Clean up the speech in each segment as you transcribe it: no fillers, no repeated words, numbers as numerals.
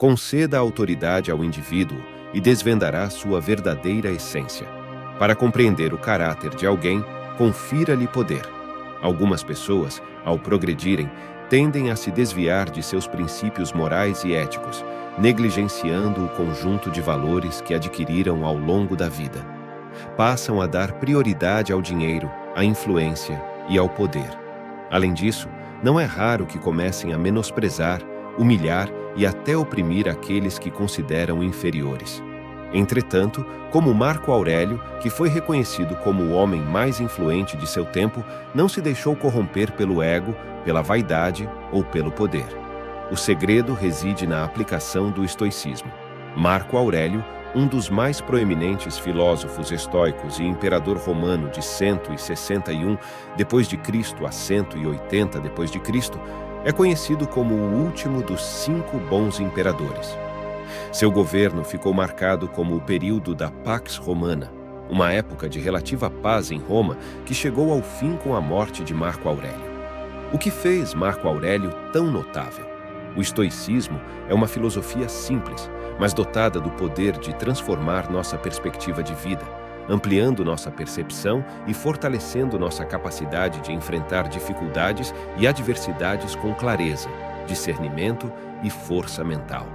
Conceda autoridade ao indivíduo e desvendará sua verdadeira essência. Para compreender o caráter de alguém, confira-lhe poder. Algumas pessoas, ao progredirem, tendem a se desviar de seus princípios morais e éticos, negligenciando o conjunto de valores que adquiriram ao longo da vida. Passam a dar prioridade ao dinheiro, à influência e ao poder. Além disso, não é raro que comecem a menosprezar, humilhar e até oprimir aqueles que consideram inferiores. Entretanto, como Marco Aurélio, que foi reconhecido como o homem mais influente de seu tempo, não se deixou corromper pelo ego, pela vaidade ou pelo poder. O segredo reside na aplicação do estoicismo. Marco Aurélio, um dos mais proeminentes filósofos estoicos e imperador romano de 161 d.C. a 180 d.C., é conhecido como o último dos 5 bons imperadores. Seu governo ficou marcado como o período da Pax Romana, uma época de relativa paz em Roma que chegou ao fim com a morte de Marco Aurélio. O que fez Marco Aurélio tão notável? O estoicismo é uma filosofia simples, mas dotada do poder de transformar nossa perspectiva de vida, ampliando nossa percepção e fortalecendo nossa capacidade de enfrentar dificuldades e adversidades com clareza, discernimento e força mental.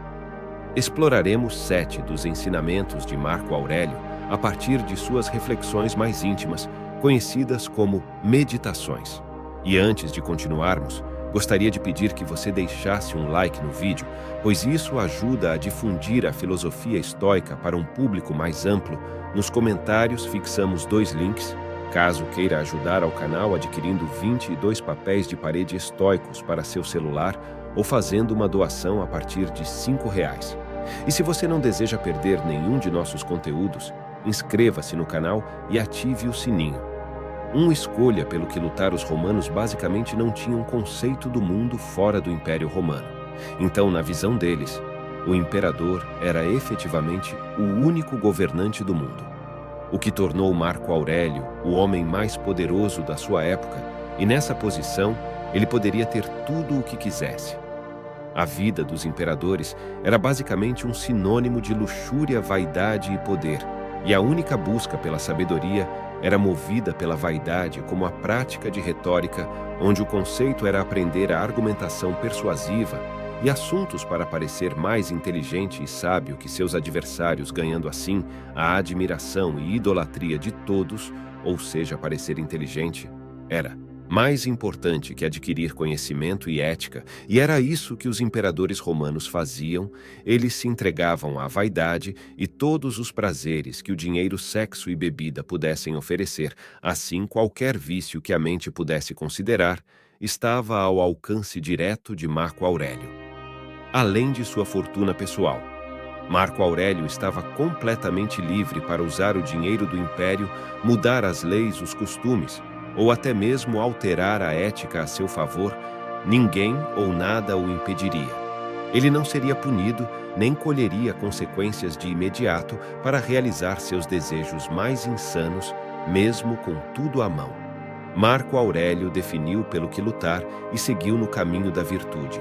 Exploraremos 7 dos ensinamentos de Marco Aurélio a partir de suas reflexões mais íntimas, conhecidas como meditações. E antes de continuarmos, gostaria de pedir que você deixasse um like no vídeo, pois isso ajuda a difundir a filosofia estoica para um público mais amplo. Nos comentários fixamos 2 links, caso queira ajudar ao canal adquirindo 22 papéis de parede estoicos para seu celular ou fazendo uma doação a partir de R$5. E se você não deseja perder nenhum de nossos conteúdos, inscreva-se no canal e ative o sininho. Escolha pelo que lutar. Os romanos basicamente não tinham conceito do mundo fora do Império Romano. Então, na visão deles, o imperador era efetivamente o único governante do mundo. O que tornou Marco Aurélio o homem mais poderoso da sua época, e nessa posição ele poderia ter tudo o que quisesse. A vida dos imperadores era basicamente um sinônimo de luxúria, vaidade e poder, e a única busca pela sabedoria era movida pela vaidade, como a prática de retórica, onde o conceito era aprender a argumentação persuasiva e assuntos para parecer mais inteligente e sábio que seus adversários, ganhando assim a admiração e idolatria de todos, ou seja, parecer inteligente, era mais importante que adquirir conhecimento e ética, e era isso que os imperadores romanos faziam. Eles se entregavam à vaidade e todos os prazeres que o dinheiro, sexo e bebida pudessem oferecer, assim qualquer vício que a mente pudesse considerar, estava ao alcance direto de Marco Aurélio. Além de sua fortuna pessoal, Marco Aurélio estava completamente livre para usar o dinheiro do império, mudar as leis, os costumes, ou até mesmo alterar a ética a seu favor. Ninguém ou nada o impediria. Ele não seria punido, nem colheria consequências de imediato para realizar seus desejos mais insanos, mesmo com tudo à mão. Marco Aurélio definiu pelo que lutar e seguiu no caminho da virtude.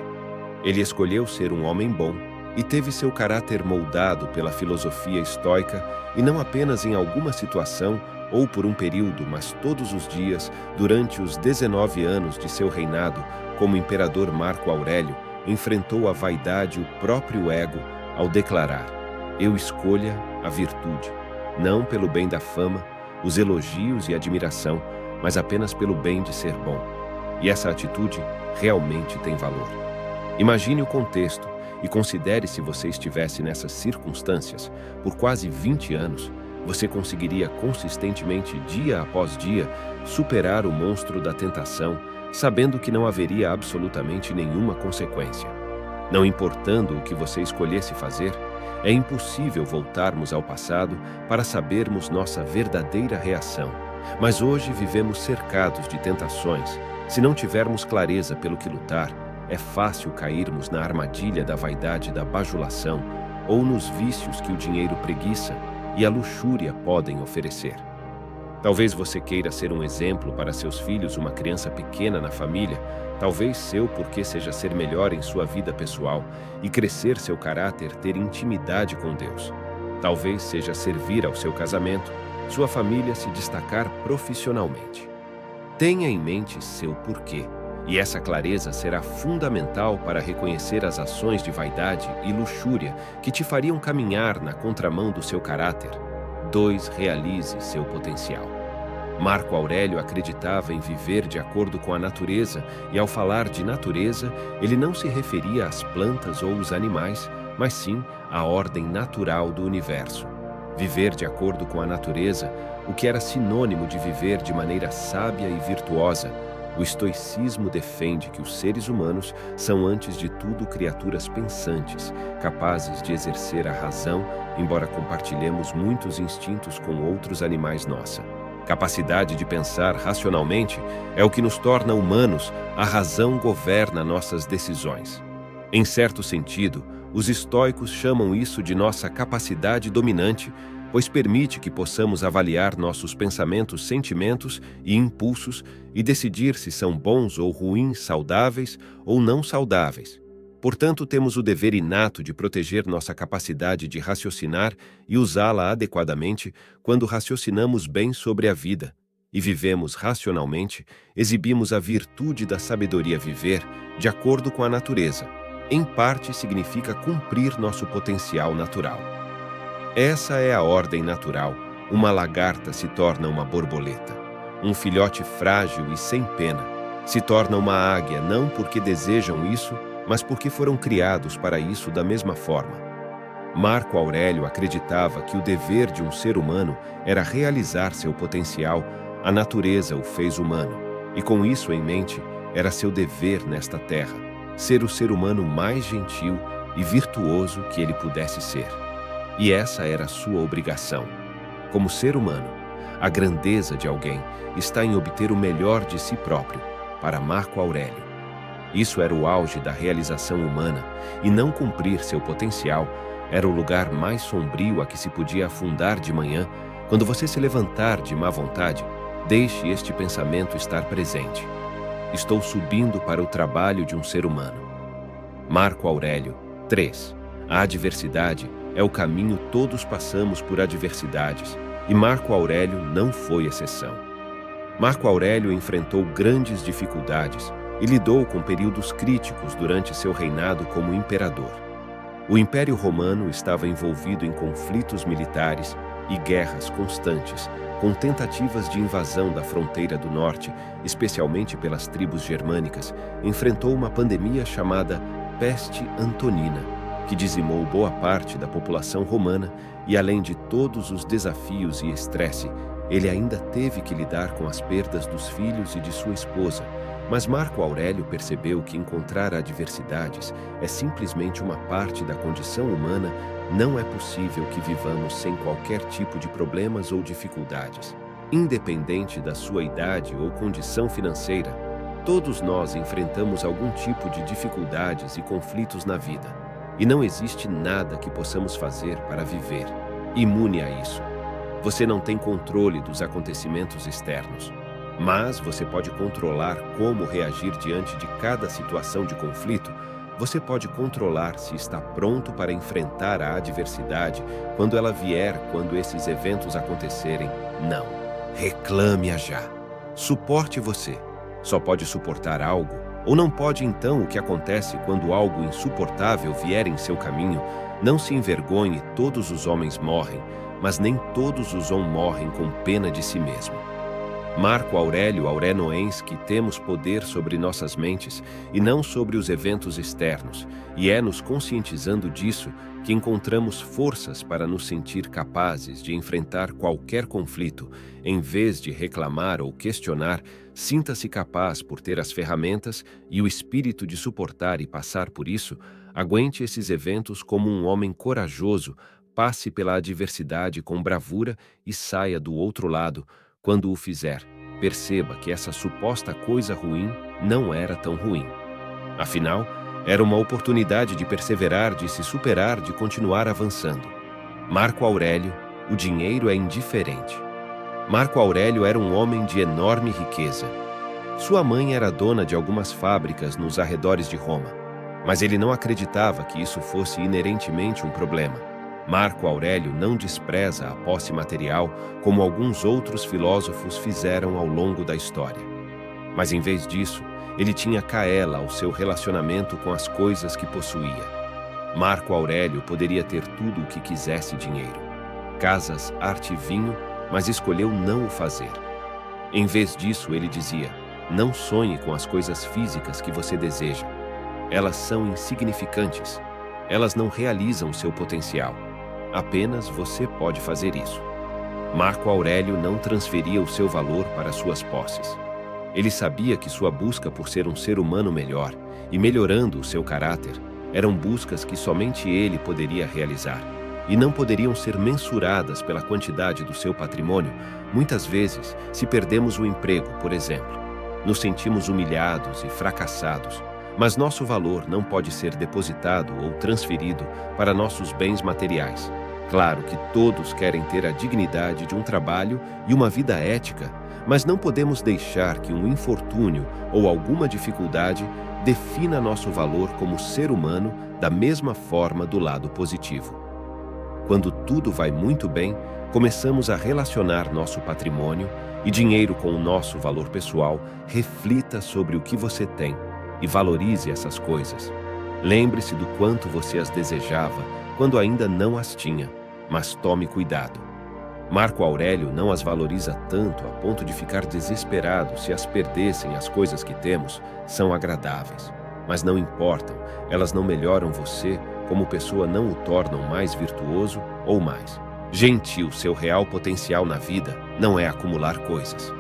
Ele escolheu ser um homem bom e teve seu caráter moldado pela filosofia estoica, e não apenas em alguma situação ou por um período, mas todos os dias, durante os 19 anos de seu reinado como imperador. Marco Aurélio enfrentou a vaidade e o próprio ego ao declarar: "Eu escolha a virtude, não pelo bem da fama, os elogios e admiração, mas apenas pelo bem de ser bom." E essa atitude realmente tem valor. Imagine o contexto e considere: se você estivesse nessas circunstâncias por quase 20 anos, você conseguiria consistentemente, dia após dia, superar o monstro da tentação, sabendo que não haveria absolutamente nenhuma consequência. Não importando o que você escolhesse fazer, é impossível voltarmos ao passado para sabermos nossa verdadeira reação. Mas hoje vivemos cercados de tentações. Se não tivermos clareza pelo que lutar, é fácil cairmos na armadilha da vaidade, da bajulação, ou nos vícios que o dinheiro, preguiça e a luxúria podem oferecer. Talvez você queira ser um exemplo para seus filhos, uma criança pequena na família. Talvez seu porquê seja ser melhor em sua vida pessoal e crescer seu caráter, ter intimidade com Deus. Talvez seja servir ao seu casamento, sua família, se destacar profissionalmente. Tenha em mente seu porquê, e essa clareza será fundamental para reconhecer as ações de vaidade e luxúria que te fariam caminhar na contramão do seu caráter. 2. Realize seu potencial. Marco Aurélio acreditava em viver de acordo com a natureza, e ao falar de natureza, ele não se referia às plantas ou os animais, mas sim à ordem natural do universo. Viver de acordo com a natureza, o que era sinônimo de viver de maneira sábia e virtuosa. O estoicismo defende que os seres humanos são, antes de tudo, criaturas pensantes, capazes de exercer a razão, embora compartilhemos muitos instintos com outros animais nossa. Capacidade de pensar racionalmente é o que nos torna humanos, a razão governa nossas decisões. Em certo sentido, os estoicos chamam isso de nossa capacidade dominante, pois permite que possamos avaliar nossos pensamentos, sentimentos e impulsos e decidir se são bons ou ruins, saudáveis ou não saudáveis. Portanto, temos o dever inato de proteger nossa capacidade de raciocinar e usá-la adequadamente quando raciocinamos bem sobre a vida e vivemos racionalmente, exibimos a virtude da sabedoria viver de acordo com a natureza. Em parte, significa cumprir nosso potencial natural. Essa é a ordem natural. Uma lagarta se torna uma borboleta. Um filhote frágil e sem pena se torna uma águia, não porque desejam isso, mas porque foram criados para isso da mesma forma. Marco Aurélio acreditava que o dever de um ser humano era realizar seu potencial. A natureza o fez humano, e com isso em mente, era seu dever nesta terra, ser o ser humano mais gentil e virtuoso que ele pudesse ser. E essa era sua obrigação. Como ser humano, a grandeza de alguém está em obter o melhor de si próprio, para Marco Aurélio. Isso era o auge da realização humana, e não cumprir seu potencial era o lugar mais sombrio a que se podia afundar de manhã. Quando você se levantar de má vontade, deixe este pensamento estar presente. Estou subindo para o trabalho de um ser humano. Marco Aurélio. 3. A adversidade é o caminho, todos passamos por adversidades, e Marco Aurélio não foi exceção. Marco Aurélio enfrentou grandes dificuldades e lidou com períodos críticos durante seu reinado como imperador. O Império Romano estava envolvido em conflitos militares e guerras constantes, com tentativas de invasão da fronteira do norte, especialmente pelas tribos germânicas. Enfrentou uma pandemia chamada Peste Antonina, que dizimou boa parte da população romana, e além de todos os desafios e estresse, ele ainda teve que lidar com as perdas dos filhos e de sua esposa. Mas Marco Aurélio percebeu que encontrar adversidades é simplesmente uma parte da condição humana. Não é possível que vivamos sem qualquer tipo de problemas ou dificuldades. Independente da sua idade ou condição financeira, todos nós enfrentamos algum tipo de dificuldades e conflitos na vida. E não existe nada que possamos fazer para viver imune a isso. Você não tem controle dos acontecimentos externos, mas você pode controlar como reagir diante de cada situação de conflito. Você pode controlar se está pronto para enfrentar a adversidade quando ela vier, quando esses eventos acontecerem. Não. Reclame-a já. Suporte você. Só pode suportar algo, ou não pode. Então, o que acontece quando algo insuportável vier em seu caminho? Não se envergonhe, todos os homens morrem, mas nem todos os homens morrem com pena de si mesmo. Marco Aurélio Aurenoense, que temos poder sobre nossas mentes e não sobre os eventos externos, e é nos conscientizando disso que encontramos forças para nos sentir capazes de enfrentar qualquer conflito. Em vez de reclamar ou questionar, sinta-se capaz por ter as ferramentas e o espírito de suportar e passar por isso. Aguente esses eventos como um homem corajoso, passe pela adversidade com bravura e saia do outro lado. Quando o fizer, perceba que essa suposta coisa ruim não era tão ruim. Afinal, era uma oportunidade de perseverar, de se superar, de continuar avançando. Marco Aurélio. O dinheiro é indiferente. Marco Aurélio era um homem de enorme riqueza. Sua mãe era dona de algumas fábricas nos arredores de Roma, mas ele não acreditava que isso fosse inerentemente um problema. Marco Aurélio não despreza a posse material como alguns outros filósofos fizeram ao longo da história. Mas em vez disso, ele tinha caela ao seu relacionamento com as coisas que possuía. Marco Aurélio poderia ter tudo o que quisesse dinheiro, casas, arte e vinho, mas escolheu não o fazer. Em vez disso, ele dizia: não sonhe com as coisas físicas que você deseja. Elas são insignificantes. Elas não realizam seu potencial. Apenas você pode fazer isso. Marco Aurélio não transferia o seu valor para suas posses. Ele sabia que sua busca por ser um ser humano melhor e melhorando o seu caráter eram buscas que somente ele poderia realizar e não poderiam ser mensuradas pela quantidade do seu patrimônio. Muitas vezes, se perdemos o emprego, por exemplo, nos sentimos humilhados e fracassados, mas nosso valor não pode ser depositado ou transferido para nossos bens materiais. Claro que todos querem ter a dignidade de um trabalho e uma vida ética, mas não podemos deixar que um infortúnio ou alguma dificuldade defina nosso valor como ser humano da mesma forma do lado positivo. Quando tudo vai muito bem, começamos a relacionar nosso patrimônio e dinheiro com o nosso valor pessoal. Reflita sobre o que você tem e valorize essas coisas. Lembre-se do quanto você as desejava quando ainda não as tinha, mas tome cuidado. Marco Aurélio não as valoriza tanto a ponto de ficar desesperado se as perdessem. As coisas que temos são agradáveis, mas não importam, elas não melhoram você como pessoa, não o tornam mais virtuoso ou mais gentil. Seu real potencial na vida não é acumular coisas.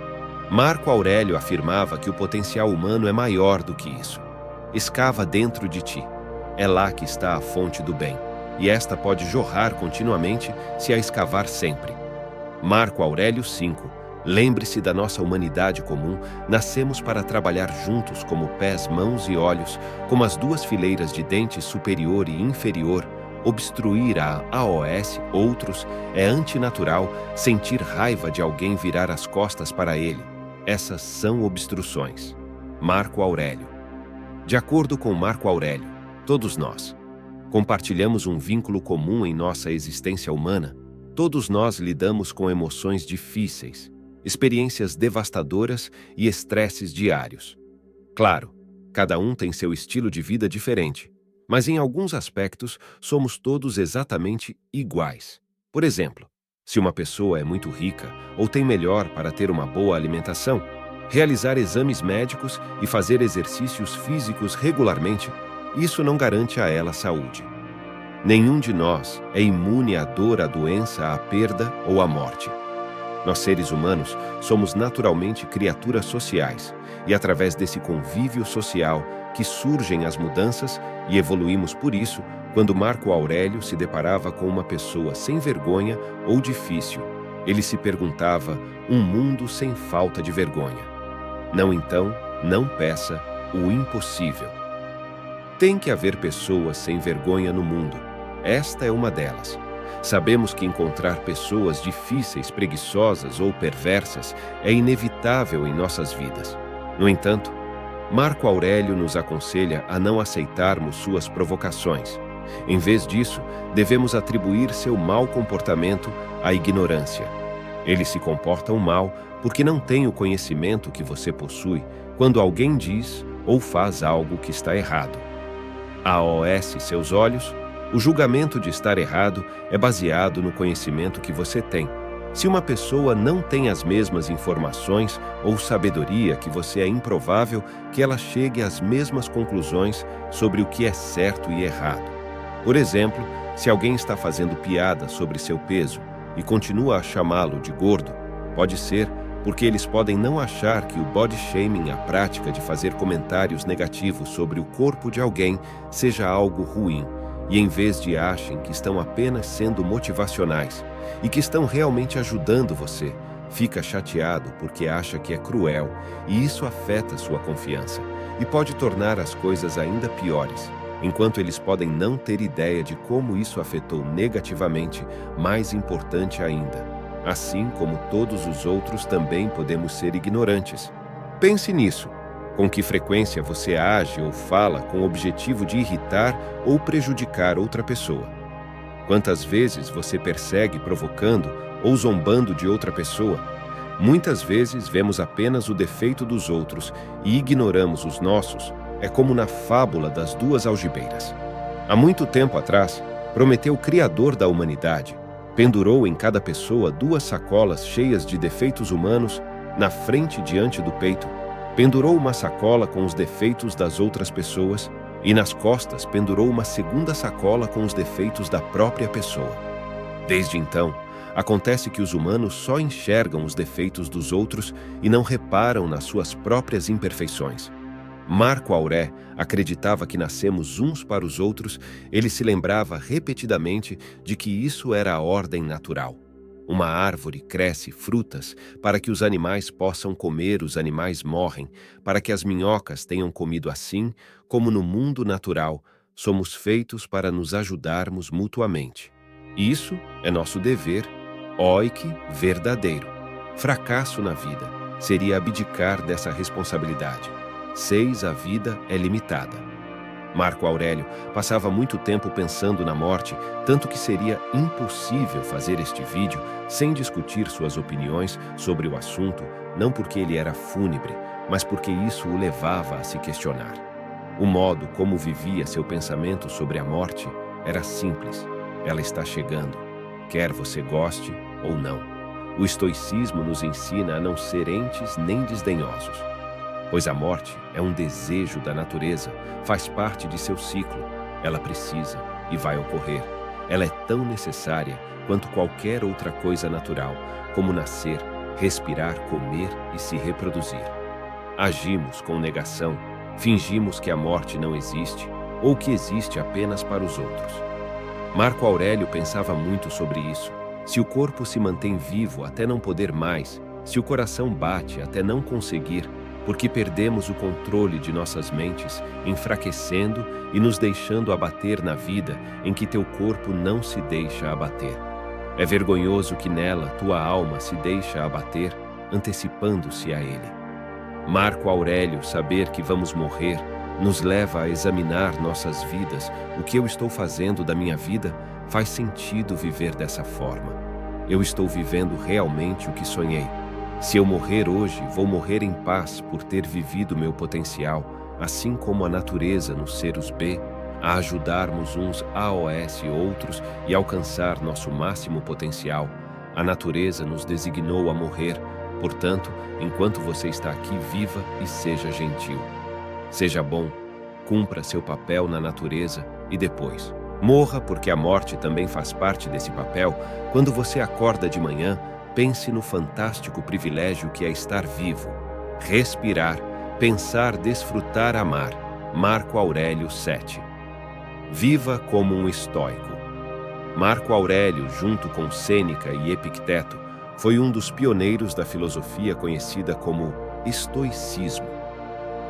Marco Aurélio afirmava que o potencial humano é maior do que isso. Escava dentro de ti. É lá que está a fonte do bem, e esta pode jorrar continuamente se a escavar sempre. Marco Aurélio 5. Lembre-se da nossa humanidade comum. Nascemos para trabalhar juntos como pés, mãos e olhos, como as duas fileiras de dentes superior e inferior. Obstruir a AOS, outros, é antinatural. Sentir raiva de alguém, virar as costas para ele. Essas são obstruções. Marco Aurélio. De acordo com Marco Aurélio, todos nós compartilhamos um vínculo comum em nossa existência humana. Todos nós lidamos com emoções difíceis, experiências devastadoras e estresses diários. Claro, cada um tem seu estilo de vida diferente, mas em alguns aspectos somos todos exatamente iguais. Por exemplo, se uma pessoa é muito rica ou tem melhor para ter uma boa alimentação, realizar exames médicos e fazer exercícios físicos regularmente, isso não garante a ela saúde. Nenhum de nós é imune à dor, à doença, à perda ou à morte. Nós, seres humanos, somos naturalmente criaturas sociais, e através desse convívio social que surgem as mudanças e evoluímos. Por isso, quando Marco Aurélio se deparava com uma pessoa sem vergonha ou difícil, ele se perguntava: um mundo sem falta de vergonha. Não, então, não peça o impossível. Tem que haver pessoas sem vergonha no mundo. Esta é uma delas. Sabemos que encontrar pessoas difíceis, preguiçosas ou perversas é inevitável em nossas vidas. No entanto, Marco Aurélio nos aconselha a não aceitarmos suas provocações. Em vez disso, devemos atribuir seu mau comportamento à ignorância. Eles se comportam mal porque não têm o conhecimento que você possui quando alguém diz ou faz algo que está errado. AOS, seus olhos. O julgamento de estar errado é baseado no conhecimento que você tem. Se uma pessoa não tem as mesmas informações ou sabedoria que você, é improvável que ela chegue às mesmas conclusões sobre o que é certo e errado. Por exemplo, se alguém está fazendo piada sobre seu peso e continua a chamá-lo de gordo, pode ser porque eles podem não achar que o body shaming, a prática de fazer comentários negativos sobre o corpo de alguém, seja algo ruim, e em vez de achem que estão apenas sendo motivacionais e que estão realmente ajudando você, fica chateado porque acha que é cruel, e isso afeta sua confiança e pode tornar as coisas ainda piores, enquanto eles podem não ter ideia de como isso afetou negativamente. Mais importante ainda, assim como todos os outros também podemos ser ignorantes. Pense nisso. Com que frequência você age ou fala com o objetivo de irritar ou prejudicar outra pessoa? Quantas vezes você persegue provocando ou zombando de outra pessoa? Muitas vezes vemos apenas o defeito dos outros e ignoramos os nossos. É como na fábula das duas algibeiras. Há muito tempo atrás, Prometeu, criador da humanidade, pendurou em cada pessoa 2 sacolas cheias de defeitos humanos na frente diante do peito. Pendurou uma sacola com os defeitos das outras pessoas e nas costas pendurou uma segunda sacola com os defeitos da própria pessoa. Desde então, acontece que os humanos só enxergam os defeitos dos outros e não reparam nas suas próprias imperfeições. Marco Aurélio acreditava que nascemos uns para os outros. Ele se lembrava repetidamente de que isso era a ordem natural. Uma árvore cresce frutas para que os animais possam comer, os animais morrem para que as minhocas tenham comido. Assim como no mundo natural, somos feitos para nos ajudarmos mutuamente. Isso é nosso dever, oike verdadeiro. Fracasso na vida seria abdicar dessa responsabilidade. 6. A vida é limitada. Marco Aurélio passava muito tempo pensando na morte, tanto que seria impossível fazer este vídeo sem discutir suas opiniões sobre o assunto, não porque ele era fúnebre, mas porque isso o levava a se questionar. O modo como vivia seu pensamento sobre a morte era simples. Ela está chegando, quer você goste ou não. O estoicismo nos ensina a não ser entes nem desdenhosos. Pois a morte é um desejo da natureza, faz parte de seu ciclo. Ela precisa e vai ocorrer. Ela é tão necessária quanto qualquer outra coisa natural, como nascer, respirar, comer e se reproduzir. Agimos com negação, fingimos que a morte não existe ou que existe apenas para os outros. Marco Aurélio pensava muito sobre isso. Se o corpo se mantém vivo até não poder mais, se o coração bate até não conseguir, porque perdemos o controle de nossas mentes, enfraquecendo e nos deixando abater na vida em que teu corpo não se deixa abater. É vergonhoso que nela tua alma se deixa abater, antecipando-se a ele. Marco Aurélio saber que vamos morrer nos leva a examinar nossas vidas. O que eu estou fazendo da minha vida? Faz sentido viver dessa forma? Eu estou vivendo realmente o que sonhei? Se eu morrer hoje, vou morrer em paz por ter vivido meu potencial, assim como a natureza nos seres B, a ajudarmos uns aos outros e alcançar nosso máximo potencial. A natureza nos designou a morrer, portanto, enquanto você está aqui, viva e seja gentil. Seja bom, cumpra seu papel na natureza e depois morra, porque a morte também faz parte desse papel. Quando você acorda de manhã, pense no fantástico privilégio que é estar vivo, respirar, pensar, desfrutar, amar. Marco Aurélio 7. Viva como um estoico. Marco Aurélio, junto com Sêneca e Epicteto, foi um dos pioneiros da filosofia conhecida como estoicismo.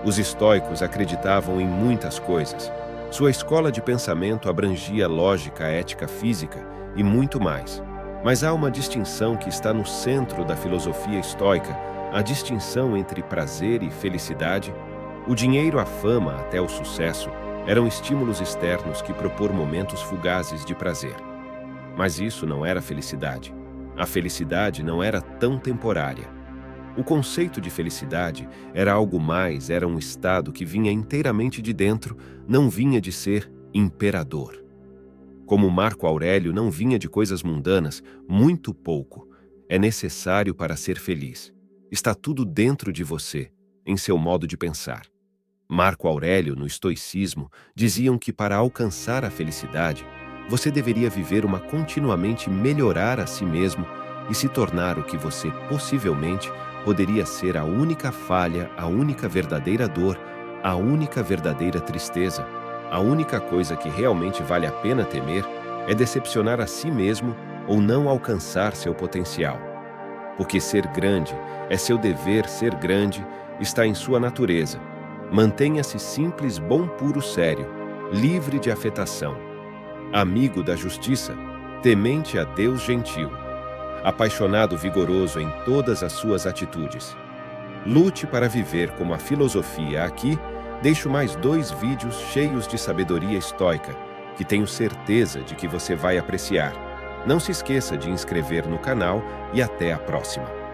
Os estoicos acreditavam em muitas coisas. Sua escola de pensamento abrangia lógica, ética, física e muito mais. Mas há uma distinção que está no centro da filosofia estoica, a distinção entre prazer e felicidade. O dinheiro, a fama, até o sucesso, eram estímulos externos que propor momentos fugazes de prazer. Mas isso não era felicidade. A felicidade não era tão temporária. O conceito de felicidade era algo mais, era um estado que vinha inteiramente de dentro, não vinha de ser imperador. Como Marco Aurélio não vinha de coisas mundanas, muito pouco é necessário para ser feliz. Está tudo dentro de você, em seu modo de pensar. Marco Aurélio, no estoicismo, diziam que para alcançar a felicidade, você deveria viver continuamente melhorar a si mesmo e se tornar o que você possivelmente poderia ser. A única falha, a única verdadeira dor, a única verdadeira tristeza, a única coisa que realmente vale a pena temer é decepcionar a si mesmo ou não alcançar seu potencial. Porque ser grande é seu dever, ser grande está em sua natureza. Mantenha-se simples, bom, puro, sério, livre de afetação, amigo da justiça, temente a Deus, gentil. apaixonado vigoroso em todas as suas atitudes. Lute para viver como a filosofia aqui. Deixo mais 2 vídeos cheios de sabedoria estoica, que tenho certeza de que você vai apreciar. Não se esqueça de inscrever no canal e até a próxima.